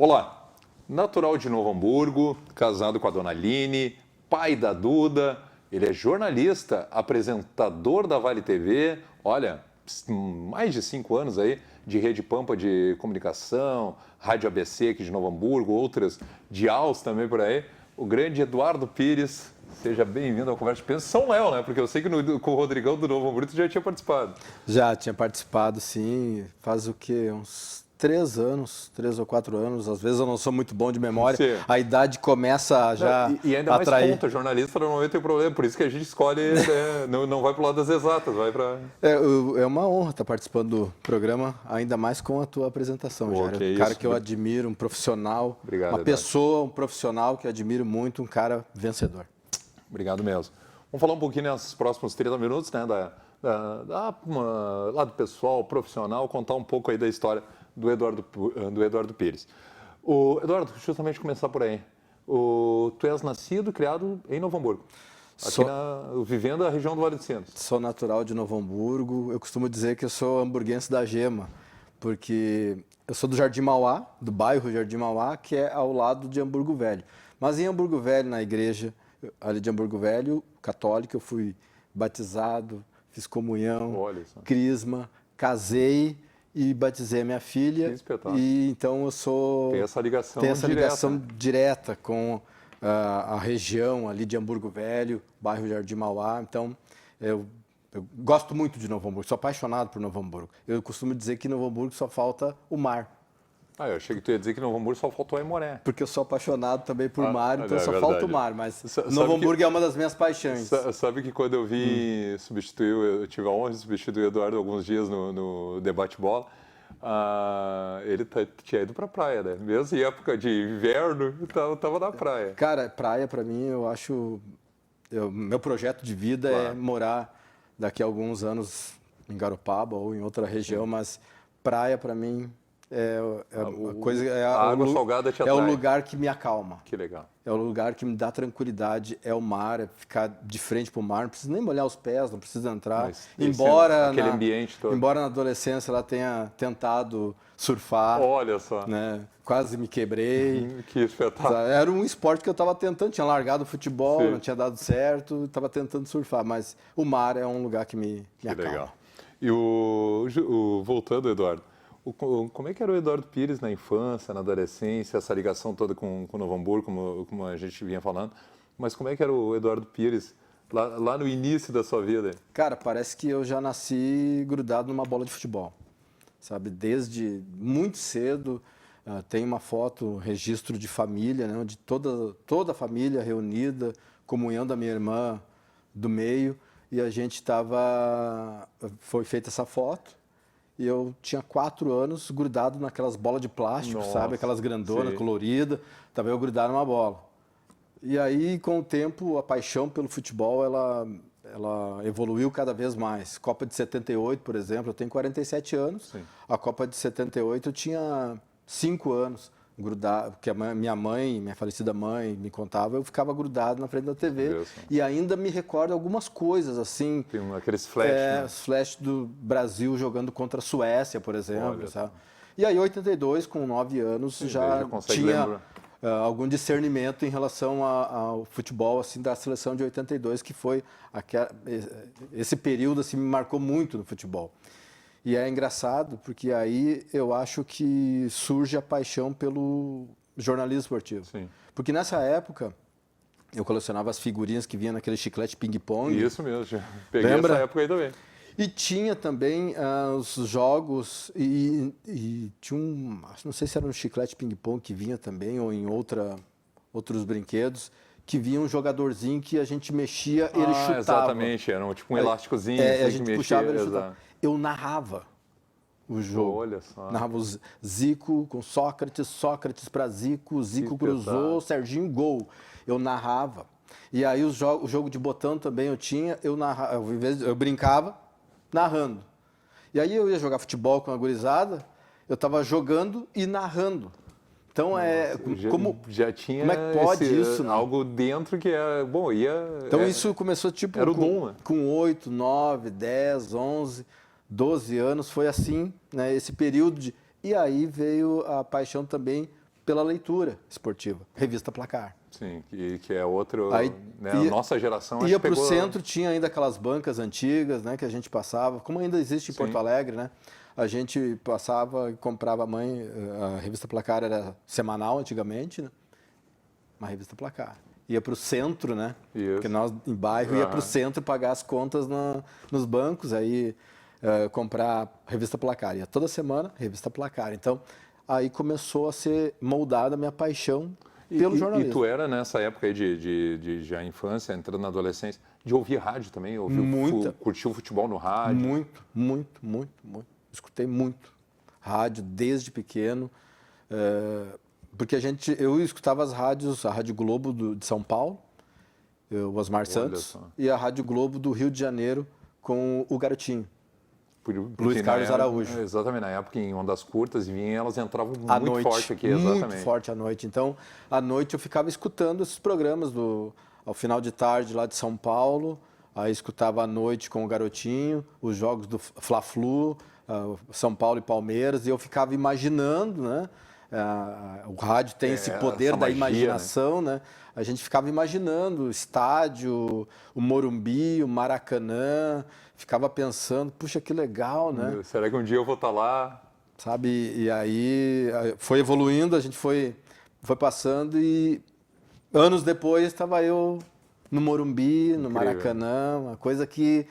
Olá, natural de Novo Hamburgo, casado com a dona Aline, pai da Duda, ele é jornalista, apresentador da Vale TV, olha, mais de 5 anos aí de Rede Pampa de comunicação, Rádio ABC aqui de Novo Hamburgo, outras de Alce também por aí. O grande Eduardo Pires, seja bem-vindo ao Conversa de Pensa. São Léo, né? Porque eu sei que com o Rodrigão do Novo Hamburgo tu já tinha participado. Já tinha participado, sim. Faz o quê? Uns 3 anos, 3 ou 4 anos. Às vezes eu não sou muito bom de memória. Sim. A idade começa já e ainda mais atrair. Conta, jornalista normalmente tem problema. Por isso que a gente escolhe, não vai para o lado das exatas, vai para... É uma honra estar participando do programa, ainda mais com a tua apresentação, Jair. Um cara que eu admiro, um profissional. Obrigado, uma pessoa, um profissional que eu admiro muito, um cara vencedor. Obrigado mesmo. Vamos falar um pouquinho nesses próximos 30 minutos, né, lado pessoal, profissional, contar um pouco aí da história do Eduardo Pires. O Eduardo, justamente começar por aí. Tu és nascido e criado em Novo Hamburgo, vivendo a região do Vale dos Sinos. Sou natural de Novo Hamburgo. Eu costumo dizer que eu sou hamburguense da gema, porque eu sou do Jardim Mauá, do bairro Jardim Mauá, que é ao lado de Hamburgo Velho. Mas em Hamburgo Velho, na igreja ali de Hamburgo Velho, católica, eu fui batizado, fiz comunhão, crisma, casei e batizei a minha filha. E então eu sou... Tem essa ligação ligação direta com a região ali de Hamburgo Velho, bairro Jardim Mauá. Então eu gosto muito de Novo Hamburgo, sou apaixonado por Novo Hamburgo. Eu costumo dizer que em Novo Hamburgo só falta o mar. Eu achei que tu ia dizer que em Novo Hamburgo só faltou a Aimoré. Porque eu sou apaixonado também por mar, então só falta o mar. Mas Novo Hamburgo é uma das minhas paixões. Sabe que quando eu vi eu tive a honra de substituir o Eduardo alguns dias no debate bola, ele tinha ido pra praia, né? Mesmo em época de inverno, tava na praia. Cara, praia pra mim, eu acho... meu projeto de vida é morar daqui a alguns anos em Garopaba ou em outra região, mas praia pra mim... a água salgada te atrai. É o lugar que me acalma. Que legal. É o lugar que me dá tranquilidade, é o mar, é ficar de frente para o mar, não precisa nem molhar os pés, não precisa entrar. Aquele ambiente todo. Embora na adolescência ela tenha tentado surfar. Olha só. Né, quase me quebrei. Que espetáculo. Era um esporte que eu estava tentando, tinha largado o futebol, não tinha dado certo, estava tentando surfar, mas o mar é um lugar que me acalma. Legal. E voltando, Eduardo, como é que era o Eduardo Pires na infância, na adolescência, essa ligação toda com o Novo Hamburgo, como a gente vinha falando, mas como é que era o Eduardo Pires lá no início da sua vida? Cara, parece que eu já nasci grudado numa bola de futebol, sabe? Desde muito cedo, tem uma foto, registro de família, né? De toda a família reunida, comunhão da minha irmã do meio, e a gente foi feita essa foto. E eu tinha 4 anos grudado naquelas bolas de plástico, sabe? Aquelas grandonas, coloridas. Estava eu grudado numa bola. E aí, com o tempo, a paixão pelo futebol, ela evoluiu cada vez mais. Copa de 78, por exemplo, eu tenho 47 anos. Sim. A Copa de 78 eu tinha 5 anos. Grudado, porque minha falecida mãe me contava, eu ficava grudado na frente da TV. Deus, e ainda me recordo algumas coisas, assim... Tem aqueles flash, né? Os flash do Brasil jogando contra a Suécia, por exemplo. Sabe? E aí, em 82, com 9 anos, já tinha algum discernimento em relação ao futebol assim, da seleção de 82, que foi... Esse período assim, me marcou muito no futebol. E é engraçado, porque aí eu acho que surge a paixão pelo jornalismo esportivo. Sim. Porque nessa época, eu colecionava as figurinhas que vinham naquele chiclete ping-pong. Isso mesmo, já peguei essa época aí também. E tinha também os jogos, e tinha não sei se era um chiclete ping-pong que vinha também, ou em outros brinquedos, que vinha um jogadorzinho que a gente mexia, ele chutava. Exatamente, era tipo um elásticozinho. A gente puxava, ele chutava. Eu narrava o jogo. Olha só. Narrava o Zico com Sócrates para Zico cruzou, Serginho gol. Eu narrava. E aí o jogo de botão também eu tinha, eu brincava narrando. E aí eu ia jogar futebol com a gurizada, eu estava jogando e narrando. Então, já tinha como é que pode isso? Né? Algo dentro que é... Bom, Então, isso começou tipo era o dom, né? Com 8, 9, 10, 11, 12 anos. Foi assim, né? Esse período de... E aí veio a paixão também pela leitura esportiva, revista Placar. Sim, que é outro, Aí, né, a nossa geração ia para o pegou... centro, tinha ainda aquelas bancas antigas, né, que a gente passava, como ainda existe em Sim. Porto Alegre, né? A gente passava e comprava a revista Placar era semanal antigamente, né? Uma revista Placar. Ia para o centro, né? Isso. Porque nós, em bairro, ia para o centro pagar as contas nos bancos, aí comprar revista Placar. Ia toda semana, revista Placar. Então, aí começou a ser moldada a minha paixão pelo jornalismo. E tu era nessa época aí de já infância, entrando na adolescência, de ouvir rádio também? Curtiu o futebol no rádio? Muito. Escutei muito rádio desde pequeno. Porque eu escutava as rádios, a Rádio Globo de São Paulo, o Osmar Santos, e a Rádio Globo do Rio de Janeiro com o Garotinho. Luiz Carlos Araújo. Exatamente, na época em ondas curtas elas entravam à muito noite, forte aqui, exatamente. Muito forte à noite. Então, à noite eu ficava escutando esses programas ao final de tarde lá de São Paulo, aí escutava à noite com o Garotinho, os jogos do Fla-Flu, São Paulo e Palmeiras, e eu ficava imaginando, né? O rádio tem esse poder da imaginação, né? A gente ficava imaginando o estádio, o Morumbi, o Maracanã, ficava pensando, puxa, que legal, né? Será que um dia eu vou estar lá? Sabe, e aí foi evoluindo, a gente foi passando e anos depois estava eu no Morumbi, no Maracanã, uma coisa que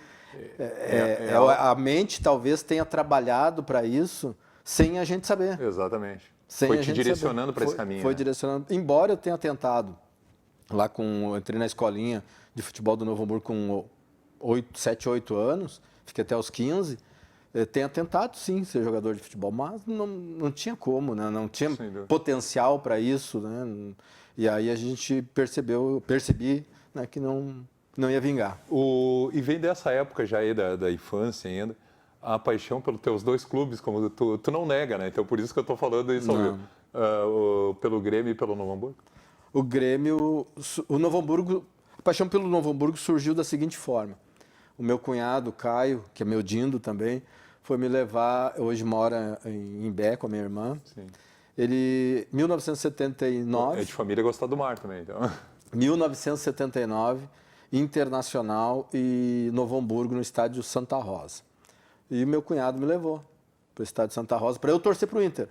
a mente talvez tenha trabalhado para isso sem a gente saber. Exatamente. Sem foi te direcionando para esse caminho. Foi direcionando. Embora eu tenha tentado, eu entrei na escolinha de futebol do Novo Hamburgo com 7, 8 anos, fiquei até os 15, tenha tentado sim ser jogador de futebol, mas não tinha como, né? Não tinha potencial para isso, né? E aí a gente percebi, né, que não ia vingar. E vem dessa época já aí da infância ainda, a paixão pelos teus dois clubes, como tu não nega, né? Então por isso que eu estou falando isso, pelo Grêmio e pelo Novo Hamburgo. O Grêmio, o Novo Hamburgo, a paixão pelo Novo Hamburgo surgiu da seguinte forma. O meu cunhado, Caio, que é meu dindo também, foi me levar, hoje mora em Imbé com a minha irmã. Sim. Ele, 1979... É de família gostar do mar também, então. 1979, Internacional e Novo Hamburgo no estádio Santa Rosa. E meu cunhado me levou para o estádio Santa Rosa para eu torcer para o Inter,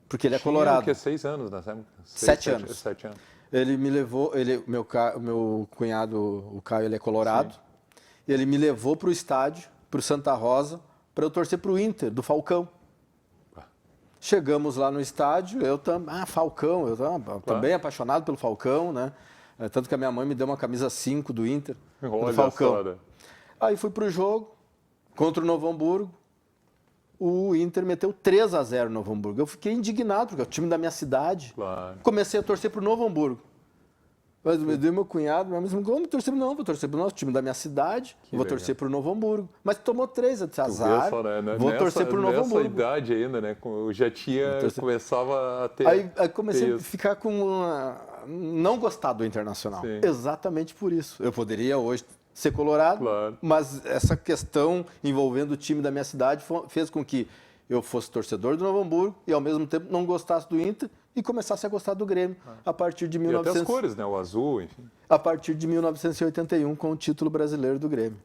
porque ele é colorado. Tinha 6 anos nessa época? 7 anos. 7 anos. Ele me levou, meu cunhado, o Caio, ele é colorado. Sim. E ele me levou para o estádio, para o Santa Rosa, para eu torcer para o Inter, do Falcão. Chegamos lá no estádio, Falcão, eu também apaixonado pelo Falcão, né? Tanto que a minha mãe me deu uma camisa 5 do Inter, do Falcão. Aí fui para o jogo, contra o Novo Hamburgo, o Inter meteu 3-0 no Novo Hamburgo. Eu fiquei indignado, porque é o time da minha cidade. Claro. Comecei a torcer para o Novo Hamburgo. Mas me deu meu cunhado, meu mesmo vou torcer para o nosso time da minha cidade, vou torcer para o Novo Hamburgo. Mas tomou 3, eu disse, azar, vou torcer para o Novo Hamburgo. Nessa idade ainda, né? Eu já começava a ter... Aí comecei a ficar não gostar do Internacional. Sim. Exatamente por isso. Eu poderia hoje ser colorado, claro, mas essa questão envolvendo o time da minha cidade fez com que eu fosse torcedor do Novo Hamburgo e, ao mesmo tempo, não gostasse do Inter e começasse a gostar do Grêmio a partir de 1900... E até as cores, né? O azul, enfim. A partir de 1981, com o título brasileiro do Grêmio.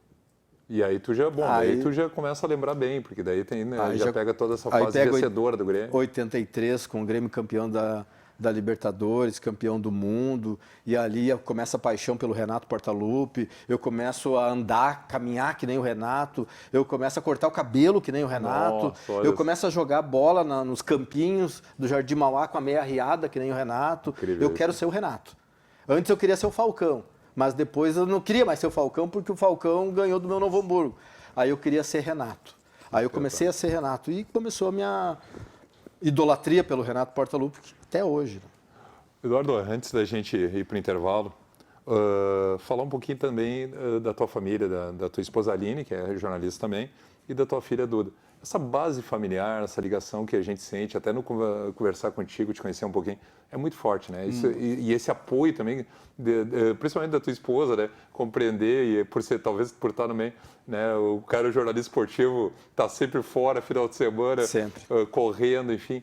E aí tu já começa a lembrar bem, porque daí tem, né, já pega toda essa fase vencedora do Grêmio. 83, com o Grêmio campeão da Libertadores, campeão do mundo, e ali começa a paixão pelo Renato Portaluppi, eu começo a andar, caminhar que nem o Renato, eu começo a cortar o cabelo que nem o Renato, eu começo a jogar bola nos campinhos do Jardim Mauá com a meia arriada que nem o Renato. Incrível. Eu quero ser o Renato. Antes eu queria ser o Falcão, mas depois eu não queria mais ser o Falcão porque o Falcão ganhou do meu Novo Hamburgo. Aí eu queria ser Renato. Aí eu comecei a ser Renato e começou a minha idolatria pelo Renato Portaluppi, até hoje. Eduardo, antes da gente ir para o intervalo, falar um pouquinho também da tua família, da tua esposa Aline, que é jornalista também, e da tua filha Duda. Essa base familiar, essa ligação que a gente sente, até no conversar contigo, te conhecer um pouquinho, é muito forte, né? Isso, e esse apoio também, principalmente da tua esposa, né? Compreender, e talvez por estar no meio, né? O cara, o jornalista esportivo, está sempre fora, final de semana, Sempre. Correndo, enfim.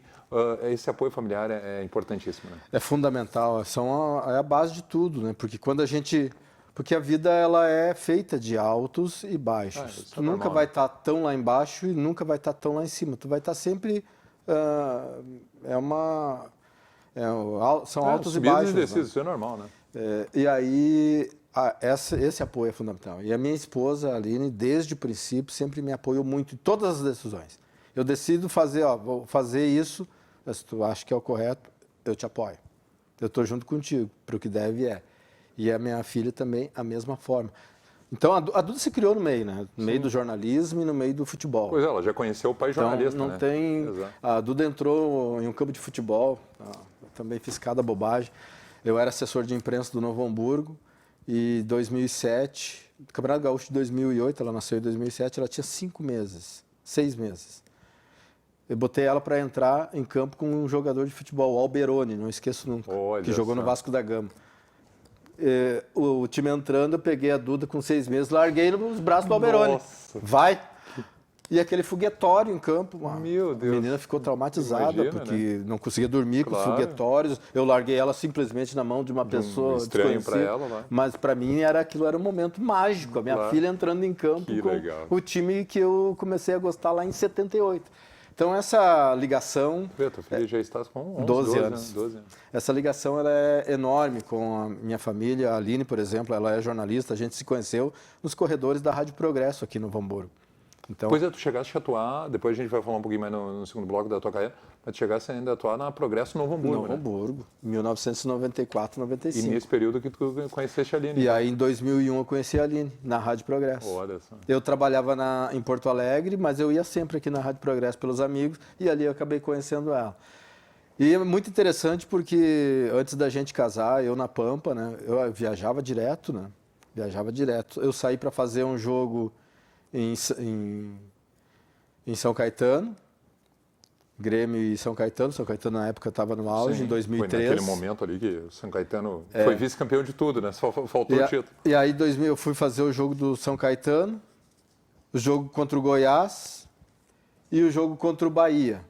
Esse apoio familiar é importantíssimo, né? É fundamental, é a base de tudo, né? Porque a vida ela é feita de altos e baixos. Isso Tu é nunca normal, vai né? estar tão lá embaixo e nunca vai estar tão lá em cima. Tu vai estar sempre são altos e Subidas baixos, e descidas, né? isso é normal, né? E aí esse apoio é fundamental. E a minha esposa, a Aline, desde o princípio sempre me apoiou muito em todas as decisões. Eu decido vou fazer isso, se tu acha que é o correto, eu te apoio. Eu estou junto contigo, para o que deve é. E a minha filha também, a mesma forma. Então, a Duda se criou no meio, né? No meio do jornalismo e no meio do futebol. Pois é, ela já conheceu o pai jornalista, Então, né? não tem... Exato. A Duda entrou em um campo de futebol, eu também fiz cada bobagem. Eu era assessor de imprensa do Novo Hamburgo e 2007, Campeonato Gaúcho de 2008, ela nasceu em 2007, ela tinha 6 meses. Eu botei ela para entrar em campo com um jogador de futebol, o Alberoni, não esqueço nunca, que jogou no Vasco da Gama. O time entrando, eu peguei a Duda com 6 meses, larguei nos braços do Alberoni. Nossa. Vai! E aquele foguetório em campo, Meu Deus. a menina ficou traumatizada, Imagina, porque não conseguia dormir com os Claro. foguetórios. Eu larguei ela simplesmente na mão de uma pessoa estranho desconhecida. pra ela, né? Mas para mim aquilo era um momento mágico. A minha Claro. filha entrando em campo Que com legal. o time que eu comecei a gostar lá em 78. Então essa ligação, Vê, tua filha já está com 11, 12 12 anos. 12 anos. essa ligação ela é enorme com a minha família. A Aline, por exemplo, ela é jornalista. A gente se conheceu nos corredores da Rádio Progresso aqui no Novo Hamburgo. Então, Pois é, tu chegaste a atuar, depois a gente vai falar um pouquinho mais no segundo bloco da tua carreira, mas tu chegaste ainda a atuar na Progresso Novo Hamburgo, Novo né? Hamburgo, 1994, E 95. nesse período que tu conheceste a Aline. E aí, em 2001, eu conheci a Aline, na Rádio Progresso. Olha só. Eu trabalhava em Porto Alegre, mas eu ia sempre aqui na Rádio Progresso pelos amigos, e ali eu acabei conhecendo ela. E é muito interessante porque antes da gente casar, eu na Pampa, né, eu viajava direto, né? Viajava direto. Eu saí para fazer um jogo em São Caetano, Grêmio e São Caetano. São Caetano na época estava no auge, Sim, em 2003. Foi naquele momento ali que o São Caetano foi vice-campeão de tudo, né? Só faltou o título. E aí, em 2000, eu fui fazer o jogo do São Caetano, o jogo contra o Goiás e o jogo contra o Bahia.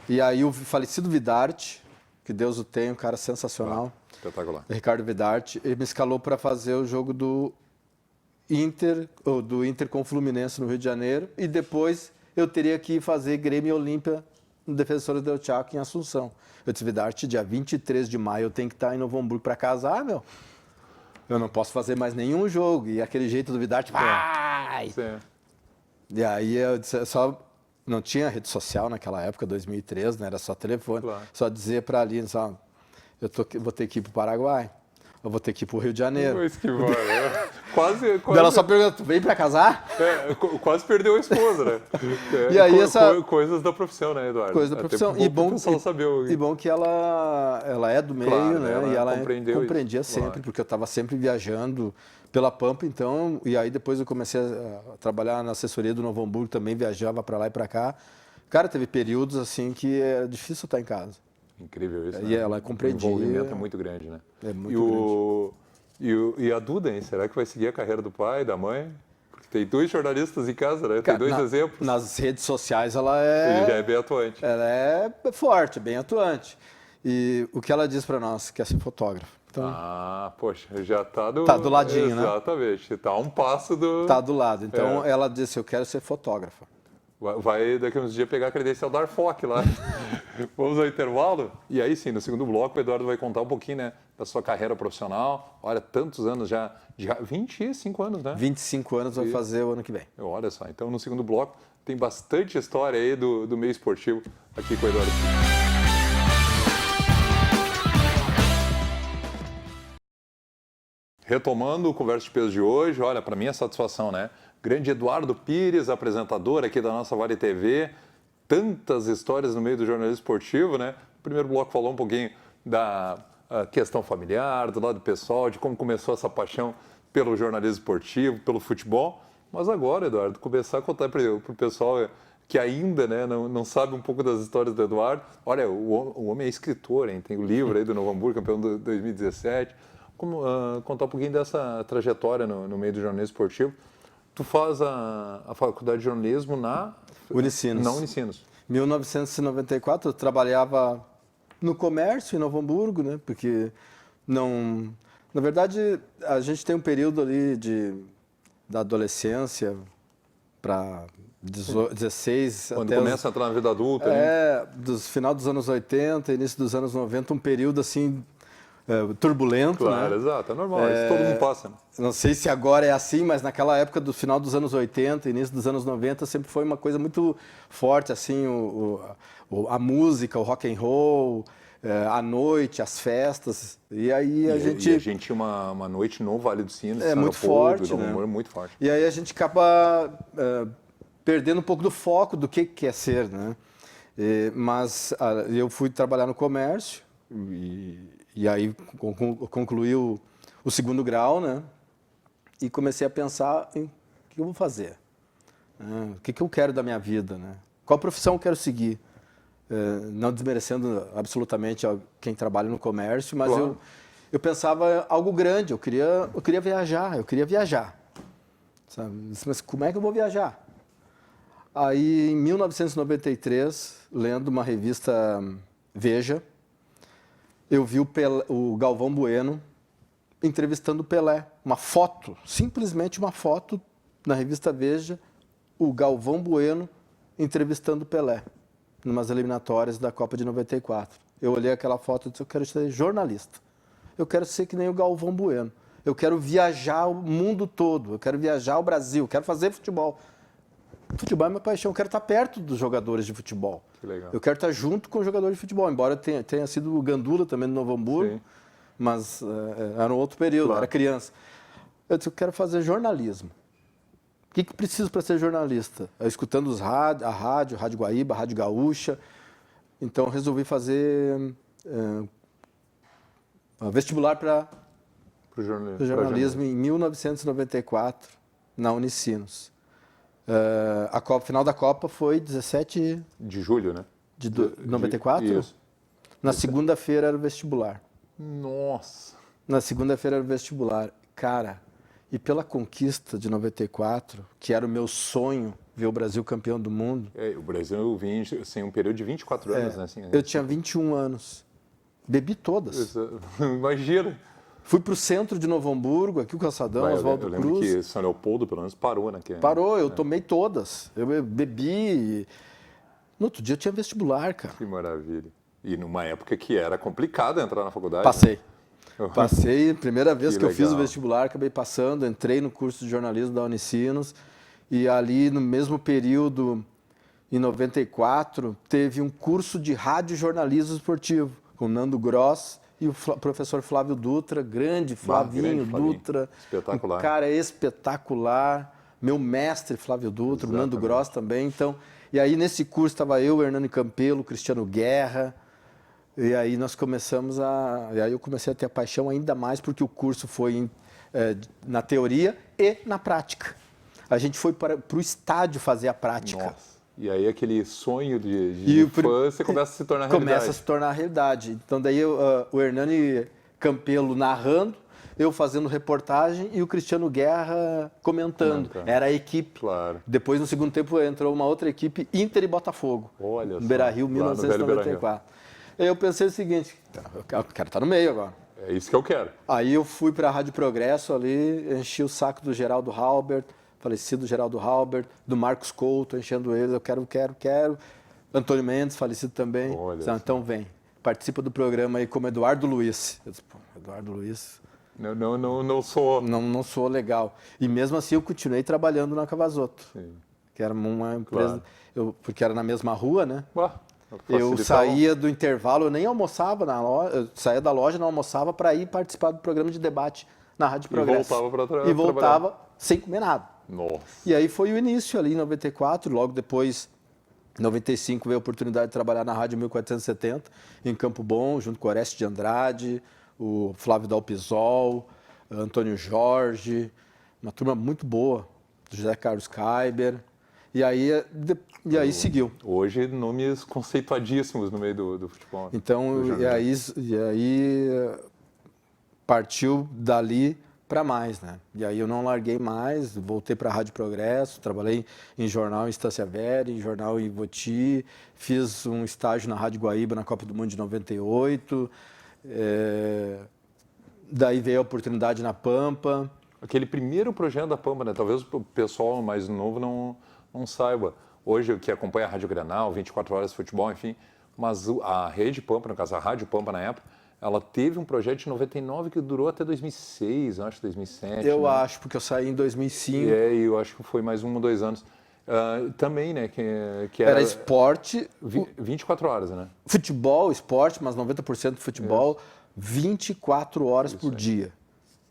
E aí o falecido Vidarte, que Deus o tenha, um cara sensacional, Espetacular. Ricardo Vidarte, ele me escalou para fazer o jogo do Inter com o Fluminense no Rio de Janeiro, e depois eu teria que fazer Grêmio e Olímpia no Defensores del Chaco em Assunção. Eu disse, Vidarte, dia 23 de maio eu tenho que estar em Novo Hamburgo para casar, meu. Eu não posso fazer mais nenhum jogo. E aquele jeito do Vidarte, vai! Sim. E aí eu disse, não tinha rede social naquela época, 2003, né? Era só telefone. Claro. Só dizer para a Aline, vou ter que ir para o Paraguai, eu vou ter que ir para o Rio de Janeiro. Pois que vai, né? Quase, Ela só pergunta, tu vem para casar? quase perdeu a esposa, né? E aí coisas da profissão, né, Eduardo? Coisa da profissão. Até bom pro pessoal saber E bom que ela é do meio, Claro, né? ela E ela compreendia isso, sempre, claro. porque eu estava sempre viajando pela Pampa, então, e aí depois eu comecei a trabalhar na assessoria do Novo Hamburgo, também viajava para lá e para cá. Cara, teve períodos assim que é difícil estar em casa. Incrível isso, E né? ela compreendia. O envolvimento é muito grande, né? É muito grande. E a Duda, hein? Será que vai seguir a carreira do pai, da mãe? Porque tem 2 jornalistas em casa, né? Tem 2 exemplos. Nas redes sociais ela Ele já é bem atuante. Ela é forte, bem atuante. E o que ela diz para nós, que é ser fotógrafa. Então, Poxa, já está tá do ladinho, né? Exatamente. Está a um passo do... Tá do lado. Então ela disse, eu quero ser fotógrafa. Vai daqui a uns dias pegar a credencial da Arfoc lá. Vamos ao intervalo? E aí sim, no segundo bloco, o Eduardo vai contar um pouquinho, né, da sua carreira profissional. Olha, tantos anos já 25 anos, né? 25 anos vai fazer o ano que vem. Olha só, então no segundo bloco tem bastante história aí do meio esportivo aqui com o Eduardo. Retomando o Conversa de Peso de hoje, olha, para mim é satisfação, né? Grande Eduardo Pires, apresentador aqui da nossa Vale TV, tantas histórias no meio do jornalismo esportivo, né? O primeiro bloco falou um pouquinho da questão familiar, do lado pessoal, de como começou essa paixão pelo jornalismo esportivo, pelo futebol. Mas agora, Eduardo, começar a contar para o pessoal que ainda, né, não sabe um pouco das histórias do Eduardo. Olha, o homem é escritor, hein? Tem o livro aí do Novo Hamburgo, campeão de 2017. Contar um pouquinho dessa trajetória no meio do jornalismo esportivo. Tu faz a faculdade de jornalismo na Unicinos. Na Unicinos. Em 1994, eu trabalhava no comércio em Novo Hamburgo, né? Porque não... Na verdade, a gente tem um período ali da adolescência para 16 Quando até começa a entrar na vida adulta, né? dos final dos anos 80, início dos anos 90, um período assim turbulento, Claro, né? exato, é normal, isso todo mundo passa. Né? Não sei se agora é assim, mas naquela época do final dos anos 80, início dos anos 90, sempre foi uma coisa muito forte, assim, a música, o rock and roll, a noite, as festas. E aí a gente tinha uma noite no Vale do Sinos, muito forte, né? Muito forte. E aí a gente acaba perdendo um pouco do foco do que é ser, né? Mas eu fui trabalhar no comércio e aí concluí o segundo grau, né? E comecei a pensar em o que eu vou fazer, o que eu quero da minha vida, né? Qual profissão eu quero seguir? Não desmerecendo absolutamente quem trabalha no comércio, mas claro. eu pensava algo grande, eu queria viajar, sabe? Mas como é que eu vou viajar? Aí, em 1993, lendo uma revista Veja, eu vi o Galvão Bueno entrevistando o Pelé. Uma foto, simplesmente uma foto na revista Veja, o Galvão Bueno entrevistando o Pelé, em umas eliminatórias da Copa de 94. Eu olhei aquela foto e disse, eu quero ser jornalista. Eu quero ser que nem o Galvão Bueno. Eu quero viajar o mundo todo, eu quero viajar o Brasil, eu quero fazer futebol. Futebol é minha paixão, eu quero estar perto dos jogadores de futebol. Que legal. Eu quero estar junto com os jogadores de futebol, embora tenha sido o Gandula também no Novo Hamburgo, sim. Mas era um outro período, claro. Era criança. Eu disse, eu quero fazer jornalismo. O que preciso para ser jornalista? Escutando a Rádio Guaíba, a Rádio Gaúcha. Então, resolvi fazer vestibular para o jornalismo em 1994, na Unicinos. Final da Copa foi 17 de julho, né? De 94? Isso. Na segunda-feira era o vestibular. Nossa! Na segunda-feira era o vestibular. Cara, e pela conquista de 94, que era o meu sonho, ver o Brasil campeão do mundo. O Brasil vinha assim, um período de 24 anos, né? Assim, eu tinha 21 anos. Bebi todas. Imagina! Fui para o centro de Novo Hamburgo, aqui o Calçadão, Oswaldo Cruz. Eu lembro que São Leopoldo, pelo menos, parou naquele... Parou, eu tomei todas. Eu bebi. No outro dia eu tinha vestibular, cara. Que maravilha. E numa época que era complicado entrar na faculdade. Passei. Né? Passei, primeira vez que eu fiz o legal. vestibular, acabei passando, entrei no curso de jornalismo da Unicinos e ali no mesmo período, em 94, teve um curso de rádio-jornalismo esportivo com o Nando Gross e o professor Flávio Dutra, grande Flavinho Dutra, espetacular. Um cara espetacular, meu mestre Flávio Dutra, Exatamente. O Nando Gross também. Então, e aí nesse curso estava eu, Hernani Campelo, Cristiano Guerra. E aí nós começamos e aí eu comecei a ter a paixão ainda mais porque o curso foi na teoria e na prática. A gente foi para o estádio fazer a prática. Nossa. E aí aquele sonho de infância começa a se tornar realidade. Começa a se tornar realidade. Então daí o Hernani Campelo narrando, eu fazendo reportagem e o Cristiano Guerra comentando. Era a equipe. Claro. Depois no segundo tempo entrou uma outra equipe, Inter e Botafogo. Olha no Beira-Rio, 1994. Aí eu pensei o seguinte, eu quero estar no meio agora. É isso que eu quero. Aí eu fui para a Rádio Progresso ali, enchi o saco do Geraldo Halbert, falecido Geraldo Halbert, do Marcos Couto, enchendo eles, eu quero. Antônio Mendes, falecido também. Então vem, participa do programa aí como Eduardo Luiz. Eu disse, pô, Eduardo Luiz... Não sou... Não sou legal. E mesmo assim eu continuei trabalhando na Cavazoto, que era uma empresa... Porque era na mesma rua, né? Eu saía do intervalo, eu nem almoçava na loja, eu saía da loja, não almoçava para ir participar do programa de debate na Rádio Progresso. E voltava sem comer nada. Nossa. E aí foi o início ali em 94, logo depois, em 95, veio a oportunidade de trabalhar na Rádio 1470, em Campo Bom, junto com o Orestes de Andrade, o Flávio Dalpisol, Antônio Jorge, uma turma muito boa. José Carlos Kaiber, e aí seguiu. Hoje, nomes conceituadíssimos no meio do futebol. Então, e aí partiu dali para mais, né? E aí eu não larguei mais, voltei para a Rádio Progresso, trabalhei em jornal em Estância Velha, em jornal em Ivoti, fiz um estágio na Rádio Guaíba na Copa do Mundo de 98, daí veio a oportunidade na Pampa. Aquele primeiro projeto da Pampa, né? Talvez o pessoal mais novo não saiba. Hoje, que acompanha a Rádio Grenal, 24 horas de futebol, enfim, mas a Rede Pampa, no caso a Rádio Pampa na época, ela teve um projeto de 99 que durou até 2006, acho, 2007. Eu né? acho, porque eu saí em 2005. E eu acho que foi mais 1 ou 2 anos. Também, né? Que era esporte. 24 horas, né? Futebol, esporte, mas 90% do futebol, 24 horas por dia.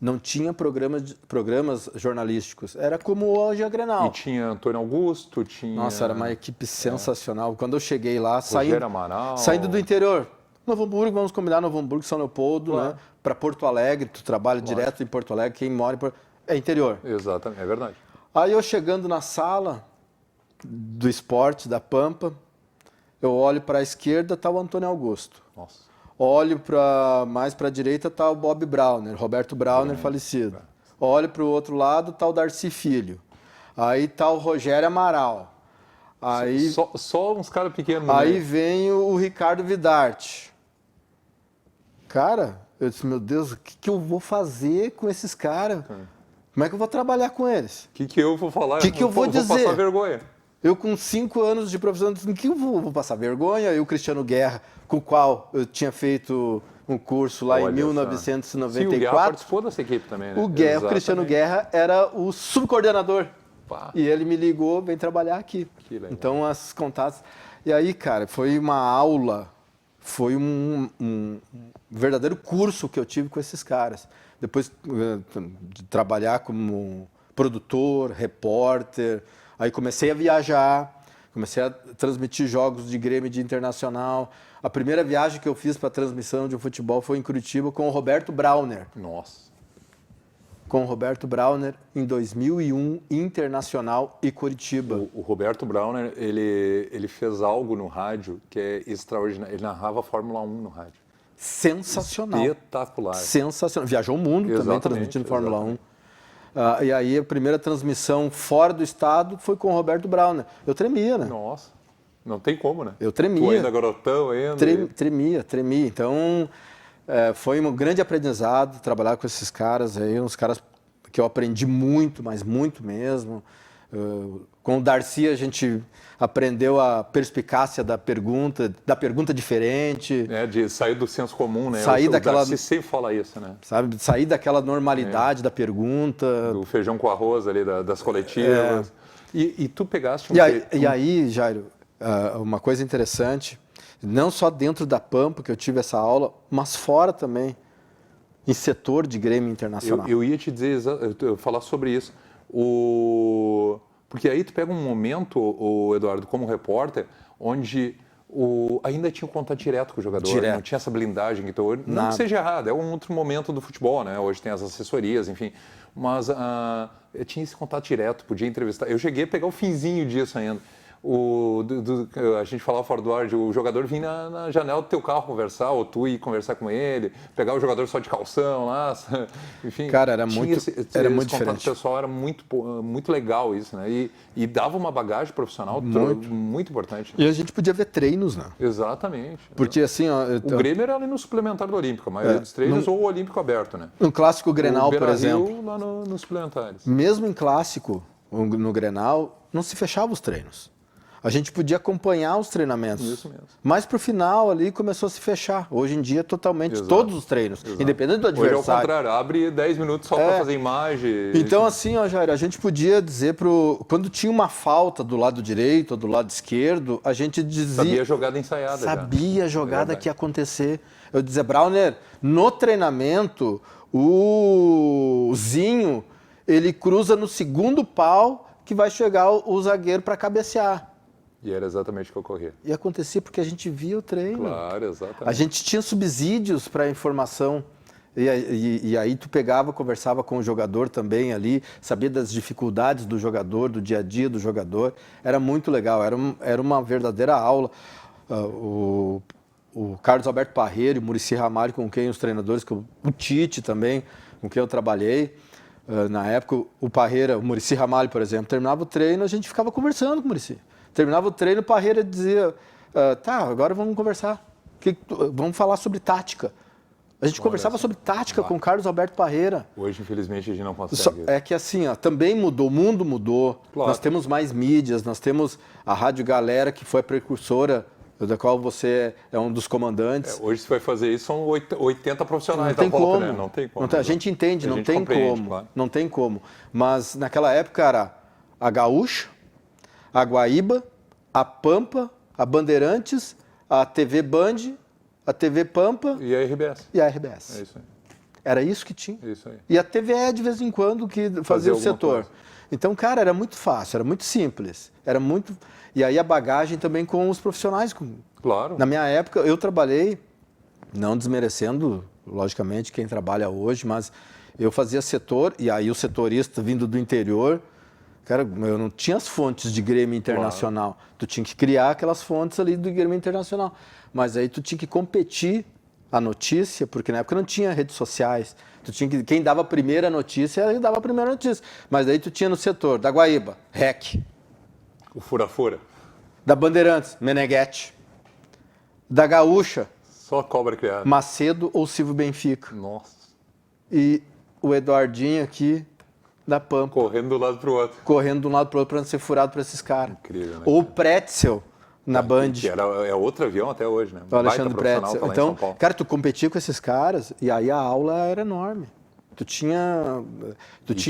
Não tinha programas jornalísticos. Era como hoje a Grenal. E tinha Antônio Augusto, tinha... Nossa, era uma equipe sensacional. Quando eu cheguei lá, Amaral. saindo do interior, Novo Hamburgo, vamos combinar Novo Hamburgo, São Leopoldo, claro. né? Para Porto Alegre, tu trabalha direto em Porto Alegre, quem mora é interior. Exatamente, é verdade. Aí eu chegando na sala do esporte, da Pampa, eu olho para a esquerda, tá o Antônio Augusto. Nossa. Olho mais para a direita, tá o Bob Brauner, Roberto Brauner, falecido. Olho para o outro lado, tá o Darcy Filho. Aí tá o Rogério Amaral. Aí, só uns caras pequenos. Aí vem o Ricardo Vidarte. Cara, eu disse, meu Deus, o que eu vou fazer com esses caras? Como é que eu vou trabalhar com eles? O que eu vou falar? O que eu vou dizer? Vou passar vergonha. Eu, com 5 anos de profissão, disse, que eu vou passar vergonha? E o Cristiano Guerra, com o qual eu tinha feito um curso lá em 1994. Sim, o Guerra participou dessa equipe também, né? O Cristiano Guerra era o subcoordenador. Pá. E ele me ligou, vem trabalhar aqui. Que legal. Então, as contatos... E aí, cara, foi uma aula, foi um verdadeiro curso que eu tive com esses caras. Depois de trabalhar como produtor, repórter, aí comecei a viajar, comecei a transmitir jogos de Grêmio e de Internacional. A primeira viagem que eu fiz para transmissão de um futebol foi em Curitiba com o Roberto Brauner. Nossa. Com o Roberto Brauner em 2001, Internacional e Curitiba. O Roberto Brauner, ele fez algo no rádio que é extraordinário. Ele narrava a Fórmula 1 no rádio. Sensacional. Espetacular. Sensacional. Viajou o mundo também transmitindo Fórmula 1. E aí a primeira transmissão fora do estado foi com o Roberto Brauner. Eu tremia, né? Nossa, não tem como, né? Eu tremia. Tu ainda garotão, ainda. Tremia. Então, foi um grande aprendizado trabalhar com esses caras aí, uns caras que eu aprendi muito, mas muito mesmo. Com o Darcy a gente aprendeu a perspicácia da pergunta diferente. De sair do senso comum, né? O Darcy sempre fala isso, né? Sabe, sair daquela normalidade da pergunta. Do feijão com arroz ali, das coletivas. E tu pegaste... E aí, Jairo, uma coisa interessante, não só dentro da Pampa que eu tive essa aula, mas fora também, em setor de Grêmio Internacional. Eu ia te dizer, falar sobre isso. Porque aí tu pega um momento, Eduardo, como repórter, onde ainda tinha um contato direto com o jogador, não tinha essa blindagem que tu hoje. Não que seja errado, é um outro momento do futebol, né? Hoje tem as assessorias, enfim. Mas eu tinha esse contato direto, podia entrevistar. Eu cheguei a pegar o finzinho disso ainda. A gente falava fora do ar, o jogador vinha na janela do teu carro conversar, ou tu ir conversar com ele, pegar o jogador só de calção lá, enfim. Cara, era muito diferente. Pessoal, era muito legal isso, né? E dava uma bagagem profissional muito importante. Né? E a gente podia ver treinos, né? Exatamente. Porque assim... O Grêmio era ali no suplementar do Olímpico, a maioria dos treinos, ou o Olímpico aberto, né? No clássico Grenal, por exemplo. Lá nos suplementares. Mesmo em clássico, no Grenal, não se fechava os treinos. A gente podia acompanhar os treinamentos. Isso mesmo. Mas para o final ali começou a se fechar. Hoje em dia, totalmente, todos os treinos, independente do adversário. Hoje é o contrário, abre 10 minutos só para fazer imagem. Então, assim, Jair, a gente podia dizer quando tinha uma falta do lado direito ou do lado esquerdo, a gente dizia... Sabia a jogada ensaiada. Sabia a jogada que ia acontecer. Eu dizia, Brauner, no treinamento, o Zinho, ele cruza no segundo pau que vai chegar o zagueiro para cabecear. E era exatamente o que ocorria. E acontecia porque a gente via o treino. Claro, exatamente. A gente tinha subsídios para informação. E aí tu pegava, conversava com o jogador também ali, sabia das dificuldades do jogador, do dia a dia do jogador. Era muito legal, era uma verdadeira aula. O Carlos Alberto Parreira e o Muricy Ramalho, com quem os treinadores, o Tite também, com quem eu trabalhei. Na época, o Parreira, o Muricy Ramalho, por exemplo, terminava o treino, a gente ficava conversando com o Muricy. Terminava o treino, o Parreira dizia, tá, agora vamos conversar. Vamos falar sobre tática. A gente conversava sobre tática com o Carlos Alberto Parreira. Hoje, infelizmente, a gente não consegue. É que assim, também mudou, o mundo mudou. Claro. Nós temos mais mídias, nós temos a Rádio Galera, que foi a precursora, da qual você é um dos comandantes. Hoje, se vai fazer isso, são 80 profissionais. Não tem como. Né? Não tem como. A gente entende, não tem como. Claro. Não tem como. Mas naquela época era a Gaúcha, a Guaíba, a Pampa, a Bandeirantes, a TV Band, a TV Pampa e a RBS. E a RBS. É isso aí. Era isso que tinha. Isso aí. E a TVE, de vez em quando, que fazia o setor. Coisa. Então, cara, era muito fácil, era muito simples. Era muito... E aí a bagagem também com os profissionais. Claro. Na minha época, eu trabalhei, não desmerecendo, logicamente, quem trabalha hoje, mas eu fazia setor, e aí o setorista vindo do interior... Cara, eu não tinha as fontes de Grêmio Internacional. Claro. Tu tinha que criar aquelas fontes ali do Grêmio Internacional. Mas aí tu tinha que competir a notícia, porque na época não tinha redes sociais. Quem dava a primeira notícia, ele dava a primeira notícia. Mas aí tu tinha no setor da Guaíba, REC. O Fura-Fura. Da Bandeirantes, Meneghetti. Da Gaúcha. Só cobra criada. Macedo ou Silvio Benfica. Nossa. E o Eduardinho aqui... da Pampa. Correndo de um lado para o outro. Correndo de um lado para o outro para não ser furado para esses caras. Incrível, né? Ou o Pretzel na Band. Que é outro avião até hoje, né? O Alexandre Pretzel. Então, cara, tu competia com esses caras e aí a aula era enorme. Tu tinha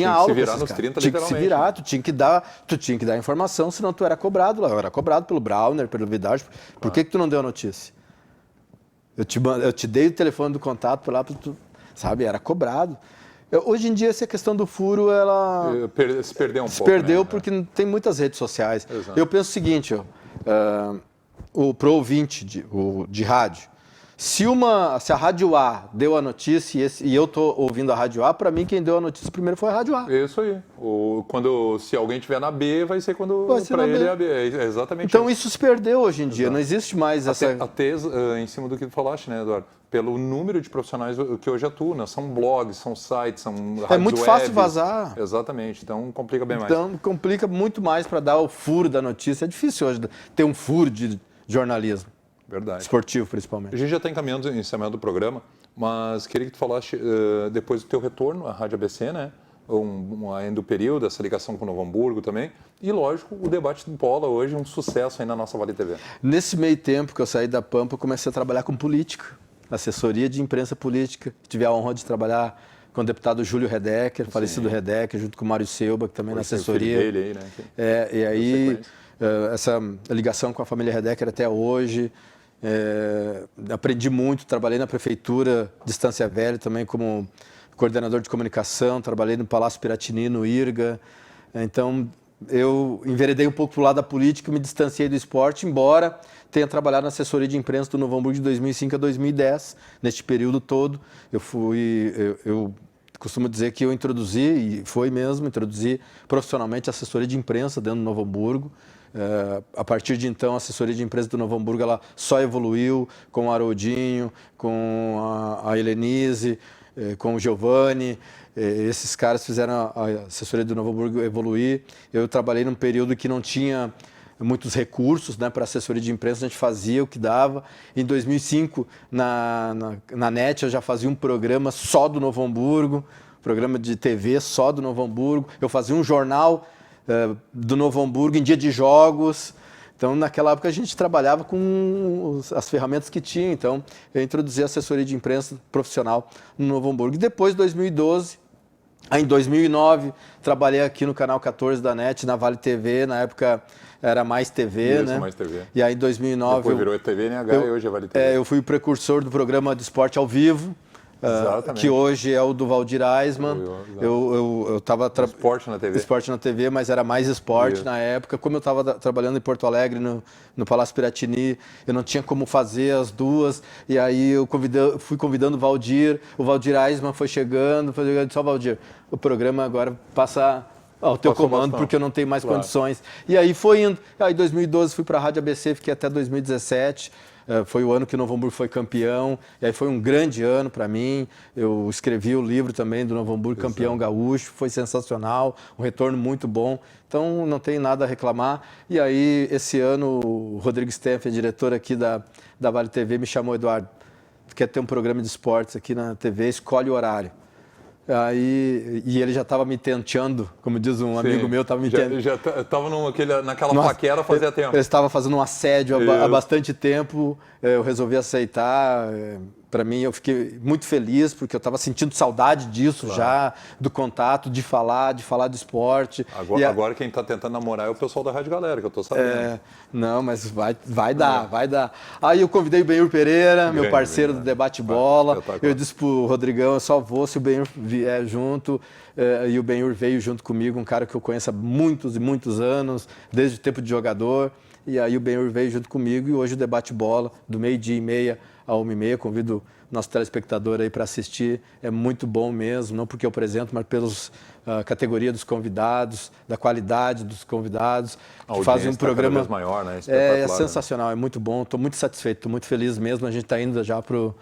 aula com esses caras. Tinha que se virar, tu tinha que dar informação, senão tu era cobrado lá. Eu era cobrado pelo Brauner, pelo Vidal. Por que tu não deu a notícia? Eu te dei o telefone do contato para lá, sabe? Era cobrado. Hoje em dia, essa questão do furo, ela... Se perdeu um pouco, Se perdeu porque tem muitas redes sociais. Exato. Eu penso o seguinte, pro ouvinte de rádio, se a Rádio A deu a notícia e eu estou ouvindo a Rádio A, para mim quem deu a notícia primeiro foi a Rádio A. Isso aí. Se alguém estiver na B, vai ser quando para ele é a B. É exatamente então isso se perdeu hoje em dia, não existe mais essa... Até em cima do que tu falaste, né, Eduardo? Pelo número de profissionais que hoje atuam, né? São blogs, são sites, são rádios É muito fácil vazar. Exatamente, então complica bem mais. Então complica muito mais para dar o furo da notícia. É difícil hoje ter um furo de jornalismo. Verdade. Esportivo, principalmente. A gente já está encaminhando do programa, mas queria que tu falasse, depois do teu retorno à Rádio ABC, né? Ainda o período, essa ligação com o Novo Hamburgo também. E, lógico, o debate do bola hoje, um sucesso aí na nossa Vale TV. Nesse meio tempo que eu saí da Pampa, eu comecei a trabalhar com política. Assessoria de imprensa política. Tive a honra de trabalhar com o deputado Júlio Redecker, falecido Redecker, junto com o Mário Selba, que também na assessoria. Dele aí, né? E aí, essa ligação com a família Redecker até hoje. Aprendi muito, trabalhei na prefeitura de Estância Velha também como coordenador de comunicação, trabalhei no Palácio Piratini, no IRGA. Então, eu enveredei um pouco para o lado da política, me distanciei do esporte, embora tenha trabalhado na assessoria de imprensa do Novo Hamburgo de 2005 a 2010. Neste período todo, eu costumo dizer que eu introduzi, e foi mesmo, introduzi profissionalmente a assessoria de imprensa dentro do Novo Hamburgo. A partir de então, a assessoria de imprensa do Novo Hamburgo ela só evoluiu com o Haroldinho, com a Helenise, com o Giovanni. Esses caras fizeram a assessoria do Novo Hamburgo evoluir. Eu trabalhei num período que não tinha muitos recursos, né, para assessoria de imprensa, a gente fazia o que dava. Em 2005, na NET, eu já fazia um programa só do Novo Hamburgo, programa de TV só do Novo Hamburgo. Eu fazia um jornal do Novo Hamburgo em dia de jogos. Então, naquela época, a gente trabalhava com as ferramentas que tinha. Então, eu introduzi a assessoria de imprensa profissional no Novo Hamburgo. E depois, em 2012, em 2009, trabalhei aqui no Canal 14 da NET, na Vale TV. Na época, era Mais TV, Isso, né? Mais TV. E aí, em 2009... Depois virou TV NH e hoje é Vale TV. Eu fui o precursor do programa de esporte ao vivo. que hoje é o do Valdir Aisman. Eu estava Esporte na TV. Esporte na TV, mas era mais esporte Isso. na época. Como eu estava trabalhando em Porto Alegre, no Palácio Piratini, eu não tinha como fazer as duas. E aí eu fui convidando o Valdir Aisman foi chegando, só Valdir, o programa agora passa ao teu comando, porque eu não tenho mais condições. E aí foi indo. Aí em 2012 fui para a Rádio ABC, fiquei até 2017. Foi o ano que o Novo Hamburgo foi campeão, e aí foi um grande ano para mim. Eu escrevi o livro também do Novo Hamburgo, campeão gaúcho, foi sensacional, um retorno muito bom. Então não tenho nada a reclamar. E aí esse ano o Rodrigo Steffen, diretor aqui da Vale TV, me chamou: Eduardo, tu quer ter um programa de esportes aqui na TV, escolhe o horário. E ele já estava me tenteando, como diz um amigo meu, estava me tenteando. Já estava naquela paquera fazia tempo. Ele estava fazendo um assédio há bastante tempo, eu resolvi aceitar. Para mim, eu fiquei muito feliz, porque eu estava sentindo saudade disso já, do contato, de falar de esporte. Agora quem está tentando namorar é o pessoal da Rádio Galera, que eu estou sabendo. Não, mas vai dar. Aí eu convidei o Benhur Pereira, meu parceiro do Debate Bola. Eu disse para o Rodrigão, eu só vou se o Benhur vier junto. E o Benhur veio junto comigo, um cara que eu conheço há muitos e muitos anos, desde o tempo de jogador. E aí o Benhur veio junto comigo, e hoje o Debate Bola, do 12h30 a 1h30, convido o nosso telespectador aí para assistir. É muito bom mesmo, não porque eu apresento, mas pelos categoria dos convidados, da qualidade dos convidados, que fazem um programa cada vez maior, né? É sensacional, é muito bom. Estou muito satisfeito, estou muito feliz mesmo. A gente está indo já para o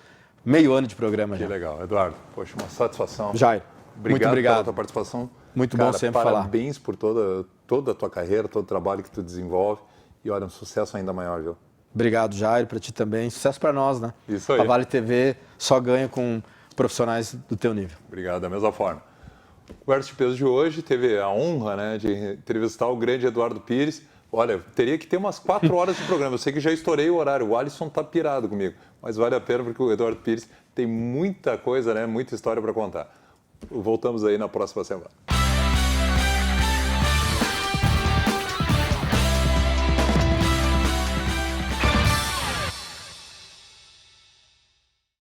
meio ano de programa. Que legal, Eduardo. Poxa, uma satisfação. Jair, muito obrigado pela tua participação. Muito bom sempre falar. Parabéns por toda a tua carreira, todo o trabalho que tu desenvolve. E olha, um sucesso ainda maior, viu? Obrigado, Jair, para ti também. Sucesso para nós, né? Isso aí. A Vale TV só ganha com profissionais do teu nível. Obrigado, da mesma forma. O Conversa de Peso de hoje teve a honra, né, de entrevistar o grande Eduardo Pires. Olha, teria que ter umas 4 horas de programa. Eu sei que já estourei o horário. O Alisson tá pirado comigo. Mas vale a pena, porque o Eduardo Pires tem muita coisa, né, muita história para contar. Voltamos aí na próxima semana.